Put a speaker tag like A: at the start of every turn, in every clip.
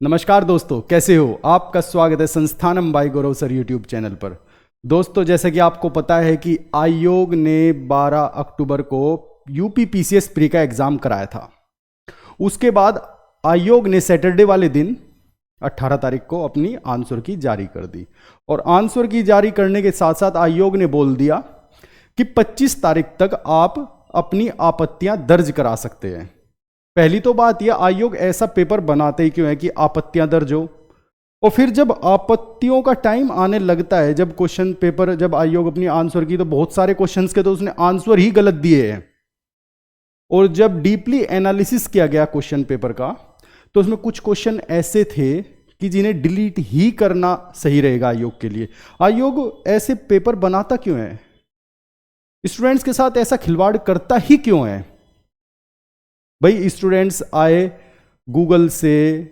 A: नमस्कार दोस्तों, कैसे हो? आपका स्वागत है संस्थानम बाय गौरव सर यूट्यूब चैनल पर। दोस्तों, जैसा कि आपको पता है कि आयोग ने 12 अक्टूबर को यूपी पीसीएस प्री का एग्जाम कराया था। उसके बाद आयोग ने सैटरडे वाले दिन 18 तारीख को अपनी आंसर की जारी कर दी और आंसर की जारी करने के साथ साथ आयोग ने बोल दिया कि 25 तारीख तक आप अपनी आपत्तियां दर्ज करा सकते हैं। पहली तो बात यह, आयोग ऐसा पेपर बनाते ही क्यों है कि आपत्तियां दर्ज हो, और फिर जब आपत्तियों का टाइम आने लगता है, जब क्वेश्चन पेपर जब आयोग अपनी आंसर की, तो बहुत सारे क्वेश्चंस के तो उसने आंसर ही गलत दिए हैं। और जब डीपली एनालिसिस किया गया क्वेश्चन पेपर का, तो उसमें कुछ क्वेश्चन ऐसे थे कि जिन्हें डिलीट ही करना सही रहेगा आयोग के लिए। आयोग ऐसे पेपर बनाता क्यों है? स्टूडेंट्स के साथ ऐसा खिलवाड़ करता ही क्यों है? भाई, स्टूडेंट्स आए गूगल से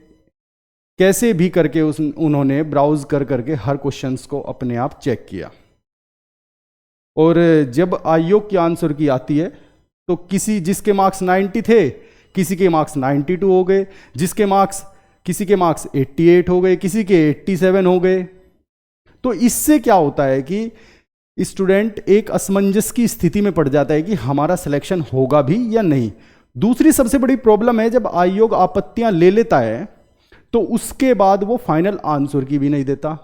A: कैसे भी करके उन्होंने ब्राउज कर करके हर क्वेश्चंस को अपने आप चेक किया, और जब आयोग की आंसर की आती है तो जिसके मार्क्स 90 थे, किसी के मार्क्स 92 हो गए, किसी के मार्क्स 88 हो गए, किसी के 87 हो गए। तो इससे क्या होता है कि स्टूडेंट एक असमंजस की स्थिति में पड़ जाता है कि हमारा सिलेक्शन होगा भी या नहीं। दूसरी सबसे बड़ी प्रॉब्लम है, जब आयोग आपत्तियां ले लेता है तो उसके बाद वो फाइनल आंसर की भी नहीं देता।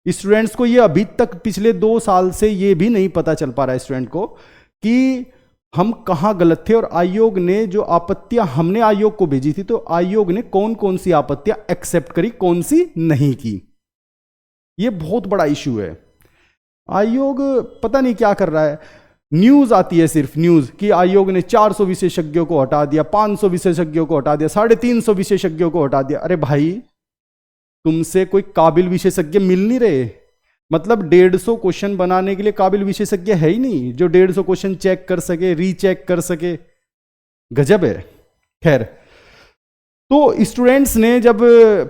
A: स्टूडेंट्स को ये अभी तक पिछले 2 साल से ये भी नहीं पता चल पा रहा है स्टूडेंट को कि हम कहां गलत थे, और आयोग ने जो आपत्तियां हमने आयोग को भेजी थी, तो आयोग ने कौन कौन सी आपत्तियां एक्सेप्ट करी, कौन सी नहीं की। ये बहुत बड़ा इशू है। आयोग पता नहीं क्या कर रहा है। न्यूज आती है, सिर्फ न्यूज, कि आयोग ने 400 विशेषज्ञों को हटा दिया, 500 विशेषज्ञों को हटा दिया, 350 विशेषज्ञों को हटा दिया। अरे भाई, तुमसे कोई काबिल विशेषज्ञ मिल नहीं रहे। मतलब 150 क्वेश्चन बनाने के लिए काबिल विशेषज्ञ है ही नहीं जो 150 क्वेश्चन चेक कर सके, रीचेक कर सके। गजब है। खैर, तो स्टूडेंट्स ने जब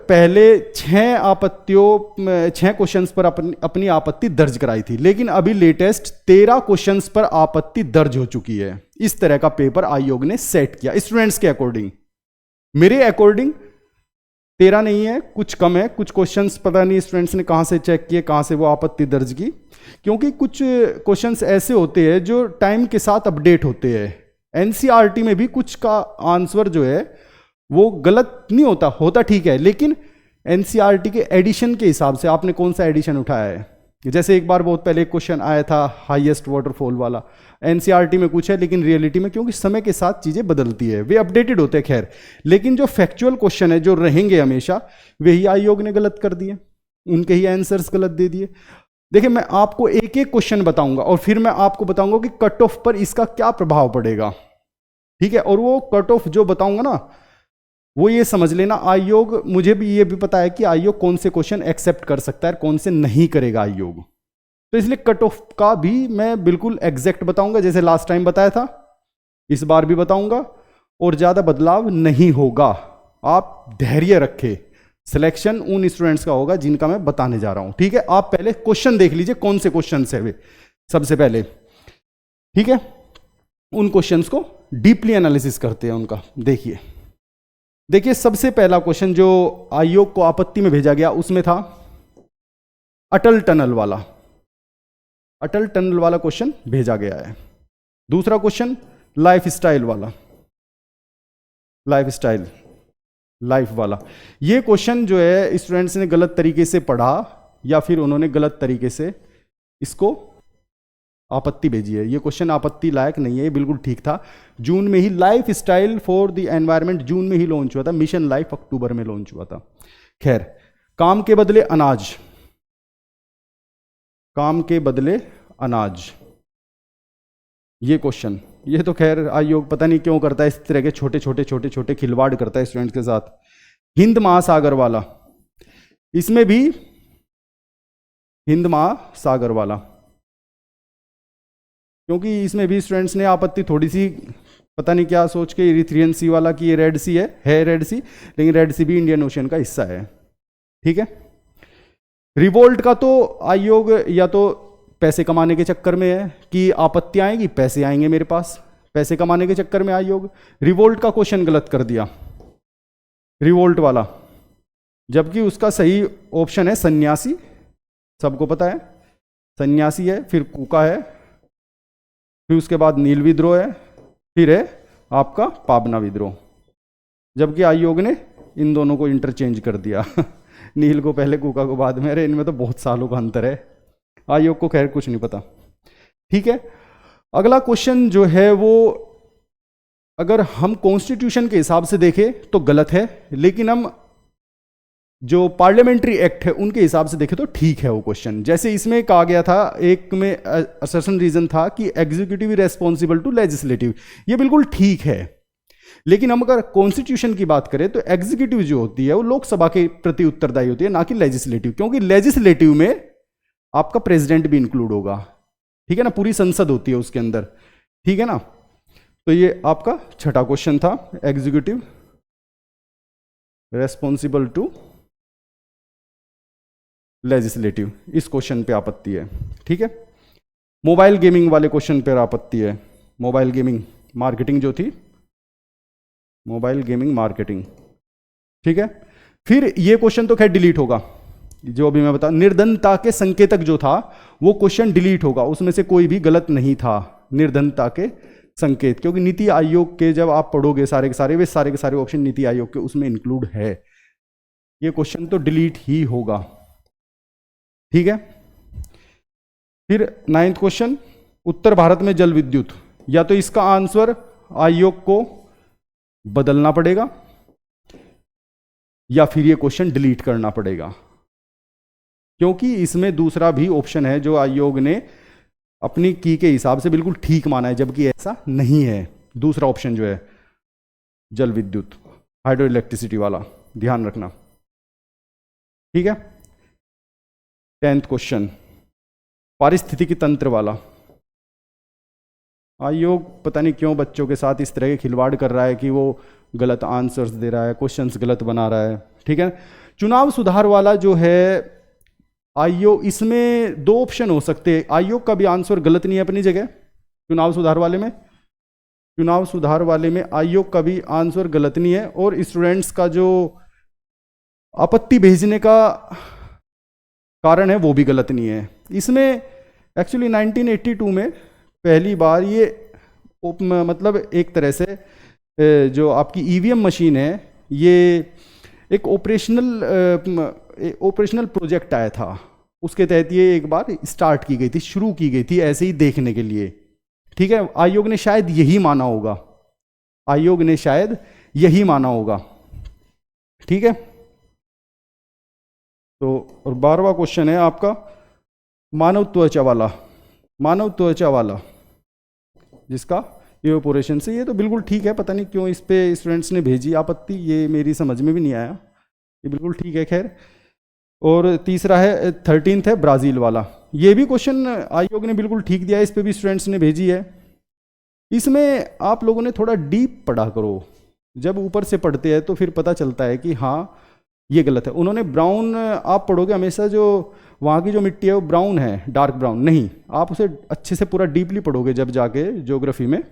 A: पहले 6 क्वेश्चंस पर अपनी आपत्ति दर्ज कराई थी, लेकिन अभी लेटेस्ट 13 क्वेश्चंस पर आपत्ति दर्ज हो चुकी है। इस तरह का पेपर आयोग ने सेट किया स्टूडेंट्स के अकॉर्डिंग। मेरे अकॉर्डिंग 13 नहीं है, कुछ कम है। कुछ क्वेश्चंस पता नहीं स्टूडेंट्स ने कहां से चेक किए, कहां से वो आपत्ति दर्ज की, क्योंकि कुछ क्वेश्चंस ऐसे होते हैं जो टाइम के साथ अपडेट होते हैं। एनसीईआरटी में भी कुछ का आंसर जो है वो गलत नहीं होता ठीक है, लेकिन एनसीईआरटी के एडिशन के हिसाब से आपने कौन सा एडिशन उठाया है। जैसे एक बार बहुत पहले एक क्वेश्चन आया था हाईएस्ट वाटरफॉल वाला, एनसीईआरटी में कुछ है, लेकिन रियलिटी में, क्योंकि समय के साथ चीजें बदलती है, वे अपडेटेड होते हैं। खैर, लेकिन जो फैक्चुअल क्वेश्चन है, जो रहेंगे हमेशा, वही आयोग ने गलत कर दिए, उनके ही आंसर्स गलत दे दिए। देखिए, मैं आपको एक एक क्वेश्चन बताऊंगा और फिर मैं आपको बताऊंगा कि कट ऑफ पर इसका क्या प्रभाव पड़ेगा। ठीक है, और वो कट ऑफ जो बताऊंगा ना, वो ये समझ लेना, आयोग, मुझे भी ये भी पता है कि आयोग कौन से क्वेश्चन एक्सेप्ट कर सकता है, कौन से नहीं करेगा आयोग। तो इसलिए कट ऑफ का भी मैं बिल्कुल एग्जैक्ट बताऊंगा, जैसे लास्ट टाइम बताया था, इस बार भी बताऊंगा, और ज्यादा बदलाव नहीं होगा। आप धैर्य रखें, सिलेक्शन उन स्टूडेंट्स का होगा जिनका मैं बताने जा रहा हूं। ठीक है, आप पहले क्वेश्चन देख लीजिए, कौन से क्वेश्चन है वे सबसे पहले। ठीक है, उन क्वेश्चंस को डीपली एनालिसिस करते हैं उनका। देखिए, सबसे पहला क्वेश्चन जो आयोग को आपत्ति में भेजा गया, उसमें था अटल टनल वाला क्वेश्चन भेजा गया है। दूसरा क्वेश्चन लाइफ वाला। ये क्वेश्चन जो है स्टूडेंट्स ने गलत तरीके से पढ़ा, या फिर उन्होंने गलत तरीके से इसको आपत्ति भेजी है। ये क्वेश्चन आपत्ति लायक नहीं है, ये बिल्कुल ठीक था। जून में ही lifestyle for the environment जून में ही लॉन्च हुआ था, मिशन लाइफ अक्टूबर में लॉन्च हुआ था। खैर, काम के बदले अनाज, ये क्वेश्चन, ये तो खैर आयोग पता नहीं क्यों करता है इस तरह के छोटे खिलवाड़ करता है स्टूडेंट्स के साथ। हिंद महासागर वाला, इसमें भी हिंद महासागर वाला, क्योंकि इसमें भी स्टूडेंट्स ने आपत्ति थोड़ी सी पता नहीं क्या सोच के, इरिथ्रियन सी वाला, कि ये रेड सी है रेड सी, लेकिन रेड सी भी इंडियन ओशन का हिस्सा है। ठीक है, रिवोल्ट का तो आयोग या तो पैसे कमाने के चक्कर में है कि आपत्ति आएगी, पैसे आएंगे मेरे पास, पैसे कमाने के चक्कर में आयोग रिवोल्ट का क्वेश्चन गलत कर दिया। रिवोल्ट वाला जबकि उसका सही ऑप्शन है सन्यासी, सबको पता है सन्यासी है, फिर कूका है, फिर उसके बाद नील विद्रोह है, फिर है आपका पाबना विद्रोह। जबकि आयोग ने इन दोनों को इंटरचेंज कर दिया नील को पहले, कूका को बाद में। अरे इनमें तो बहुत सालों का अंतर है, आयोग को खैर कुछ नहीं पता। ठीक है, अगला क्वेश्चन जो है वो अगर हम कॉन्स्टिट्यूशन के हिसाब से देखें तो गलत है, लेकिन हम जो पार्लियामेंट्री एक्ट है उनके हिसाब से देखें तो ठीक है वो क्वेश्चन। जैसे इसमें कहा गया था, एक में असर्शन रीजन था कि एग्जीक्यूटिव रेस्पॉन्सिबल टू लेजिस्लेटिव, ये बिल्कुल ठीक है। लेकिन हम अगर कॉन्स्टिट्यूशन की बात करें तो एग्जीक्यूटिव जो होती है वो लोकसभा के प्रति उत्तरदायी होती है, ना कि लेजिस्लेटिव, क्योंकि लेजिस्लेटिव में आपका प्रेसिडेंट भी इंक्लूड होगा। ठीक है ना, पूरी संसद होती है उसके अंदर। ठीक है ना, तो ये आपका छठा क्वेश्चन था, एग्जीक्यूटिव रेस्पॉन्सिबल टू लेजिस्लेटिव, इस क्वेश्चन पे आपत्ति है। ठीक है, मोबाइल गेमिंग वाले क्वेश्चन पे आपत्ति है, मोबाइल गेमिंग मार्केटिंग जो थी, मोबाइल गेमिंग मार्केटिंग। ठीक है, फिर ये क्वेश्चन तो खैर डिलीट होगा, जो अभी मैं बता, निर्धनता के संकेतक जो था वो क्वेश्चन डिलीट होगा, उसमें से कोई भी गलत नहीं था, निर्धनता के संकेत, क्योंकि नीति आयोग के जब आप पढ़ोगे सारे के सारे, वे सारे के सारे ऑप्शन नीति आयोग के उसमें इंक्लूड है, ये क्वेश्चन तो डिलीट ही होगा। ठीक है, फिर 9th क्वेश्चन, उत्तर भारत में जल विद्युत, या तो इसका आंसर आयोग को बदलना पड़ेगा या फिर ये क्वेश्चन डिलीट करना पड़ेगा, क्योंकि इसमें दूसरा भी ऑप्शन है जो आयोग ने अपनी की के हिसाब से बिल्कुल ठीक माना है, जबकि ऐसा नहीं है। दूसरा ऑप्शन जो है जल विद्युत, हाइड्रो इलेक्ट्रिसिटी वाला, ध्यान रखना। ठीक है, 10th क्वेश्चन, पारिस्थितिकी तंत्र वाला। आयोग पता नहीं क्यों बच्चों के साथ इस तरह के खिलवाड़ कर रहा है कि वो गलत आंसर्स दे रहा है, क्वेश्चंस गलत बना रहा है। ठीक है, चुनाव सुधार वाला जो है आयोग, इसमें दो ऑप्शन हो सकते हैं, आयोग का भी आंसर गलत नहीं है अपनी जगह, चुनाव सुधार वाले में, चुनाव सुधार वाले में आयोग का भी आंसर गलत नहीं है, और स्टूडेंट्स का जो आपत्ति भेजने का कारण है वो भी गलत नहीं है। इसमें एक्चुअली 1982 में पहली बार ये मतलब एक तरह से जो आपकी ईवीएम मशीन है, ये एक ऑपरेशनल प्रोजेक्ट आया था, उसके तहत ये एक बार स्टार्ट की गई थी, शुरू की गई थी ऐसे ही देखने के लिए। ठीक है, आयोग ने शायद यही माना होगा, आयोग ने शायद यही माना होगा। ठीक है, तो और 12वां क्वेश्चन है आपका मानव त्वचा वाला, मानव त्वचा वाला जिसका इवेपोरेशन से, ये तो बिल्कुल ठीक है, पता नहीं क्यों इस पे स्टूडेंट्स ने भेजी आपत्ति, ये मेरी समझ में भी नहीं आया, ये बिल्कुल ठीक है। खैर, और तीसरा है 13th है ब्राज़ील वाला, ये भी क्वेश्चन आयोग ने बिल्कुल ठीक दिया है, इस पे भी स्टूडेंट्स ने भेजी है। इसमें आप लोगों ने थोड़ा डीप पढ़ा करो, जब ऊपर से पढ़ते हैं तो फिर पता चलता है कि हाँ ये गलत है। उन्होंने ब्राउन, आप पढ़ोगे हमेशा जो वहाँ की जो मिट्टी है वो ब्राउन है, डार्क ब्राउन नहीं, आप उसे अच्छे से पूरा डीपली पढ़ोगे जब जाके ज्योग्राफी में,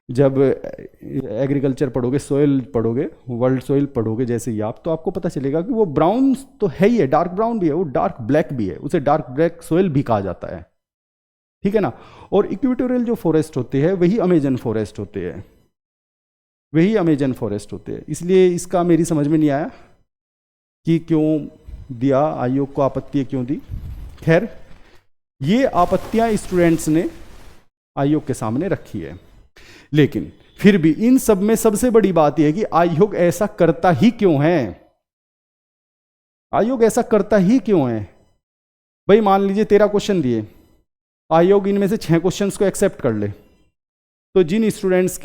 A: जब एग्रीकल्चर पढ़ोगे, सोइल पढ़ोगे, वर्ल्ड सोइल पढ़ोगे जैसे ही आप, तो आपको पता चलेगा कि वो ब्राउन तो है ही है, डार्क ब्राउन भी है, वो डार्क ब्लैक भी है, उसे डार्क ब्लैक सोइल भी कहा जाता है। ठीक है ना, और इक्वेटोरियल जो फॉरेस्ट होते हैं वही अमेजन फॉरेस्ट होते हैं, वही अमेजन फॉरेस्ट होते हैं। इसलिए इसका मेरी समझ में नहीं आया कि क्यों दिया, आयोग को आपत्ति क्यों दी। खैर, ये आपत्तियां स्टूडेंट्स ने आयोग के सामने रखी है, लेकिन फिर भी इन सब में सबसे बड़ी बात यह है कि आयोग ऐसा करता ही क्यों है, आयोग ऐसा करता ही क्यों है। भाई मान लीजिए 13 क्वेश्चन दिए, आयोग इनमें से 6 क्वेश्चंस को एक्सेप्ट कर ले, तो जिन स्टूडेंट्स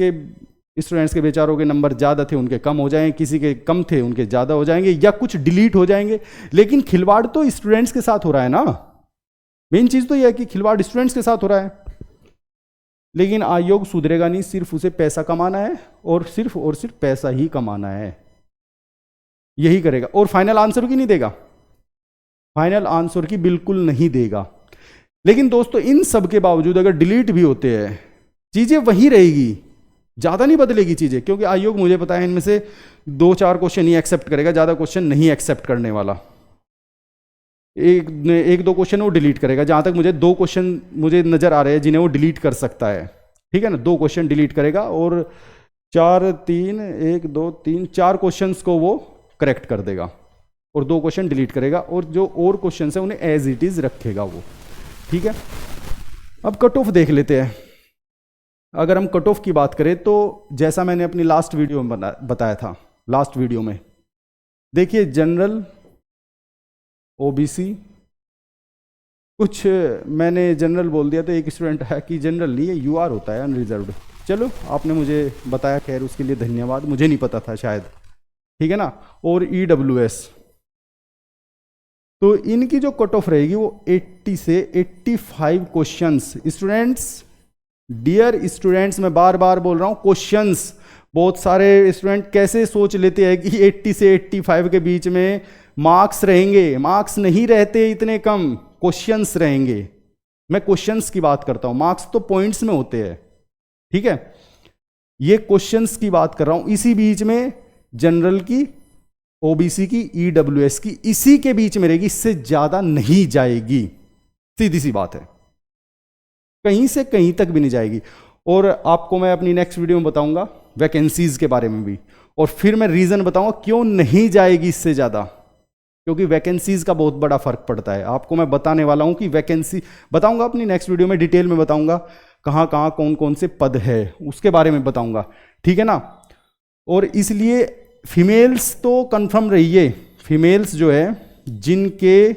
A: के बेचारों के नंबर ज़्यादा थे उनके कम हो जाएंगे, किसी के कम थे उनके ज़्यादा हो जाएंगे, या कुछ डिलीट हो जाएंगे। लेकिन खिलवाड़ तो स्टूडेंट्स के साथ हो रहा है ना, मेन चीज़ तो यह है कि खिलवाड़ स्टूडेंट्स के साथ हो रहा है। लेकिन आयोग सुधरेगा नहीं, सिर्फ उसे पैसा कमाना है और सिर्फ पैसा ही कमाना है, यही करेगा। और फाइनल आंसर की नहीं देगा, फाइनल आंसर की बिल्कुल नहीं देगा। लेकिन दोस्तों इन सब के बावजूद अगर डिलीट भी होते हैं, चीज़ें वही रहेगी, ज़्यादा नहीं बदलेगी चीज़ें, क्योंकि आयोग मुझे पता है इनमें से 2-4 क्वेश्चन ही एक्सेप्ट करेगा, ज़्यादा क्वेश्चन नहीं एक्सेप्ट करने वाला। एक दो क्वेश्चन वो डिलीट करेगा, जहाँ तक मुझे 2 क्वेश्चन मुझे नज़र आ रहे हैं जिन्हें वो डिलीट कर सकता है, ठीक है ना। 2 क्वेश्चन डिलीट करेगा और 4 क्वेश्चंस को वो करेक्ट कर देगा और 2 क्वेश्चन डिलीट करेगा, और जो और क्वेश्चन है उन्हें एज इट इज़ रखेगा वो, ठीक है। अब कट ऑफ देख लेते हैं। अगर हम कट ऑफ की बात करें तो जैसा मैंने अपनी लास्ट वीडियो में बताया था, लास्ट वीडियो में देखिए, जनरल, ओबीसी, कुछ मैंने जनरल बोल दिया तो एक स्टूडेंट है कि जनरल नहीं है, यूआर होता है, अनरिजर्व्ड। चलो आपने मुझे बताया, खैर उसके लिए धन्यवाद, मुझे नहीं पता था शायद, ठीक है ना। और ईडब्ल्यूएस, तो इनकी जो कट ऑफ रहेगी वो 80 से 85 क्वेश्चंस। स्टूडेंट्स, डियर स्टूडेंट्स, मैं बार बार बोल रहा हूं क्वेश्चंस। बहुत सारे स्टूडेंट कैसे सोच लेते हैं कि 80 से 85 के बीच में मार्क्स रहेंगे, मार्क्स नहीं रहते इतने कम, क्वेश्चंस रहेंगे। मैं क्वेश्चंस की बात करता हूं, मार्क्स तो पॉइंट्स में होते हैं, ठीक है। ये क्वेश्चंस की बात कर रहा हूं। इसी बीच में जनरल की, ओबीसी की, ईडब्ल्यूएस की, इसी के बीच में रहेगी, इससे ज्यादा नहीं जाएगी, सीधी सी बात है, कहीं से कहीं तक भी नहीं जाएगी। और आपको मैं अपनी नेक्स्ट वीडियो में बताऊंगा वैकेंसीज के बारे में भी, और फिर मैं रीजन बताऊंगा क्यों नहीं जाएगी इससे ज्यादा, क्योंकि वैकेंसीज का बहुत बड़ा फर्क पड़ता है। आपको मैं बताने वाला हूं कि वैकेंसी बताऊंगा अपनी नेक्स्ट वीडियो में, डिटेल में बताऊंगा कहां कहां कौन कौन से पद है, उसके बारे में बताऊंगा, ठीक है ना। और इसलिए फीमेल्स तो कंफर्म रहिए, फीमेल्स जो है जिनके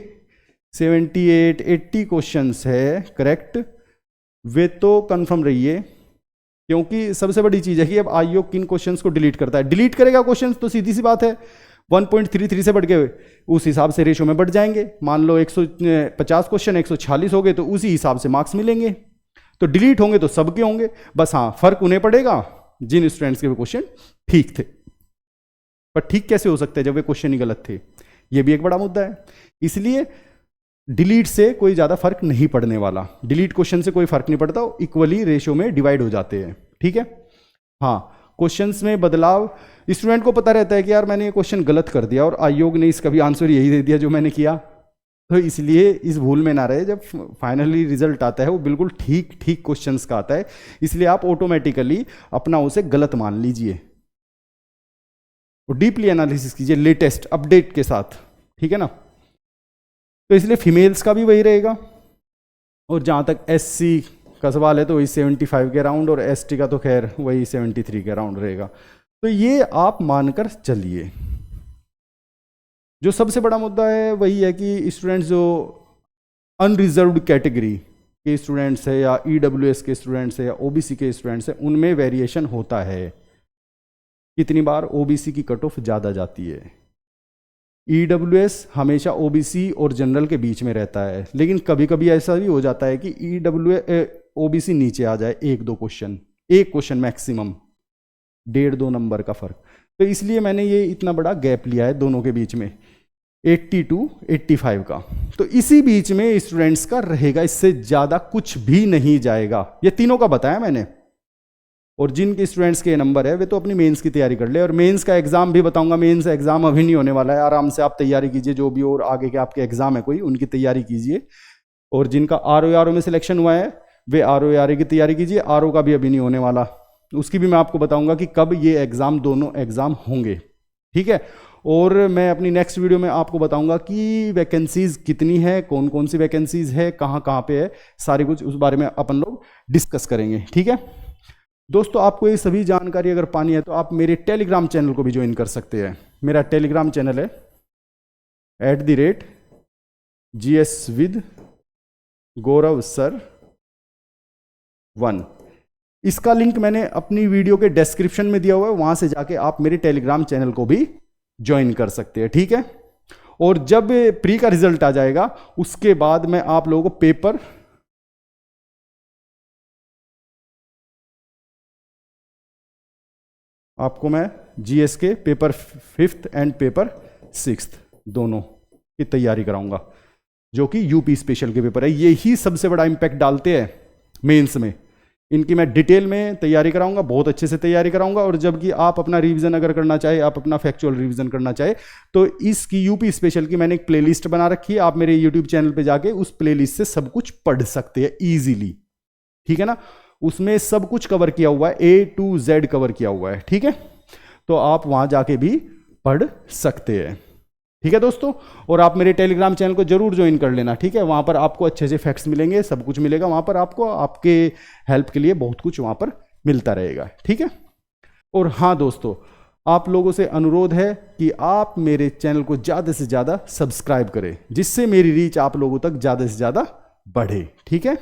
A: 78-80 क्वेश्चंस है करेक्ट, वे तो कंफर्म रहिए, क्योंकि सबसे बड़ी चीज है कि अब आयोग किन क्वेश्चंस को डिलीट करता है। डिलीट करेगा क्वेश्चंस तो सीधी सी बात है 1.33 से बढ़ गए, उस हिसाब से रेशो में बढ़ जाएंगे। मान लो 150 क्वेश्चन 146 हो गए तो उसी हिसाब से मार्क्स मिलेंगे। तो डिलीट होंगे तो सबके होंगे, बस हाँ फर्क उन्हें पड़ेगा जिन स्टूडेंट्स के भी क्वेश्चन ठीक थे। पर ठीक कैसे हो सकते हैं जब वे क्वेश्चन ही गलत थे, ये भी एक बड़ा मुद्दा है। इसलिए डिलीट से कोई ज्यादा फर्क नहीं पड़ने वाला, डिलीट क्वेश्चन से कोई फर्क नहीं पड़ता, इक्वली रेशियो में डिवाइड हो जाते हैं, ठीक है। हाँ, क्वेश्चंस में बदलाव, स्टूडेंट को पता रहता है कि यार मैंने ये क्वेश्चन गलत कर दिया और आयोग ने इसका भी आंसर यही दे दिया जो मैंने किया, तो इसलिए इस भूल में ना रहे। जब फाइनली रिजल्ट आता है वो बिल्कुल ठीक ठीक क्वेश्चंस का आता है, इसलिए आप ऑटोमेटिकली अपना उसे गलत मान लीजिए और डीपली एनालिसिस कीजिए लेटेस्ट अपडेट के साथ, ठीक है ना। तो इसलिए फीमेल्स का भी वही रहेगा, और जहाँ तक एससी का सवाल है तो वही 75 के अराउंड, और एसटी का तो खैर वही 73 के अराउंड रहेगा। तो ये आप मानकर चलिए। जो सबसे बड़ा मुद्दा है वही है कि स्टूडेंट्स जो अनरिजर्व्ड कैटेगरी के स्टूडेंट्स है, या ईडब्ल्यूएस के स्टूडेंट्स है, या ओबीसी के स्टूडेंट्स है, उनमें वेरिएशन होता है। कितनी बार ओबीसी की कट ऑफ ज़्यादा जाती है, ईडब्ल्यूएस हमेशा ओबीसी और जनरल के बीच में रहता है, लेकिन कभी कभी ऐसा भी हो जाता है कि ओबीसी नीचे आ जाए, एक क्वेश्चन मैक्सिमम, 1.5-2 नंबर का फर्क। तो इसलिए मैंने ये इतना बड़ा गैप लिया है दोनों के बीच में, 80 to 85 का। तो इसी बीच में स्टूडेंट्स का रहेगा, इससे ज़्यादा कुछ भी नहीं जाएगा। ये तीनों का बताया मैंने, और जिनके स्टूडेंट्स के नंबर है वे तो अपनी मेंस की तैयारी कर ले। और मेंस का एग्जाम भी बताऊंगा, मेंस एग्जाम अभी नहीं होने वाला है, आराम से आप तैयारी कीजिए, जो भी और आगे के आपके एग्जाम है कोई, उनकी तैयारी कीजिए। और जिनका आरओ में सिलेक्शन हुआ है वे आरओ की तैयारी कीजिए, आरओ का भी अभी नहीं होने वाला, उसकी भी मैं आपको बताऊंगा कि कब ये एग्जाम, दोनों एग्जाम होंगे, ठीक है। और मैं अपनी नेक्स्ट वीडियो में आपको बताऊंगा कि वैकेंसीज कितनी है, कौन कौन सी वैकेंसीज है, कहाँ कहाँ पे है, सारी कुछ उस बारे में अपन लोग डिस्कस करेंगे, ठीक है। दोस्तों, आपको ये सभी जानकारी अगर पानी है तो आप मेरे टेलीग्राम चैनल को भी ज्वाइन कर सकते हैं। मेरा टेलीग्राम चैनल है @GS with गौरव सर 1। इसका लिंक मैंने अपनी वीडियो के डिस्क्रिप्शन में दिया हुआ है, वहां से जाके आप मेरे टेलीग्राम चैनल को भी ज्वाइन कर सकते हैं, ठीक है। और जब प्री का रिजल्ट आ जाएगा उसके बाद मैं आप लोगों को पेपर आपको मैं जीएस के paper 5th and paper 6th दोनों की तैयारी कराऊंगा, जो कि यूपी स्पेशल के पेपर है। यही सबसे बड़ा इंपैक्ट डालते हैं मेंस में, इनकी मैं डिटेल में तैयारी कराऊंगा, बहुत अच्छे से तैयारी कराऊंगा। और जबकि आप अपना रिवीजन अगर करना चाहे, आप अपना फैक्चुअल रिवीजन करना चाहे, तो इसकी यूपी स्पेशल की मैंने एक प्लेलिस्ट बना रखी है। आप मेरे यूट्यूब चैनल पे जाके उस प्लेलिस्ट से सब कुछ पढ़ सकते हैं ईजिली, ठीक है ना। उसमें सब कुछ कवर किया हुआ है, A to Z कवर किया हुआ है, ठीक है। तो आप वहां जाके भी पढ़ सकते हैं, ठीक है दोस्तों। और आप मेरे टेलीग्राम चैनल को जरूर ज्वाइन कर लेना, ठीक है। वहां पर आपको अच्छे से फैक्ट्स मिलेंगे, सब कुछ मिलेगा वहां पर आपको, आपके हेल्प के लिए बहुत कुछ वहां पर मिलता रहेगा, ठीक है। और हाँ दोस्तों, आप लोगों से अनुरोध है कि आप मेरे चैनल को ज़्यादा से ज़्यादा सब्सक्राइब करें, जिससे मेरी रीच आप लोगों तक ज़्यादा से ज़्यादा बढ़े, ठीक है।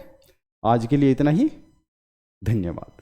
A: आज के लिए इतना ही, धन्यवाद।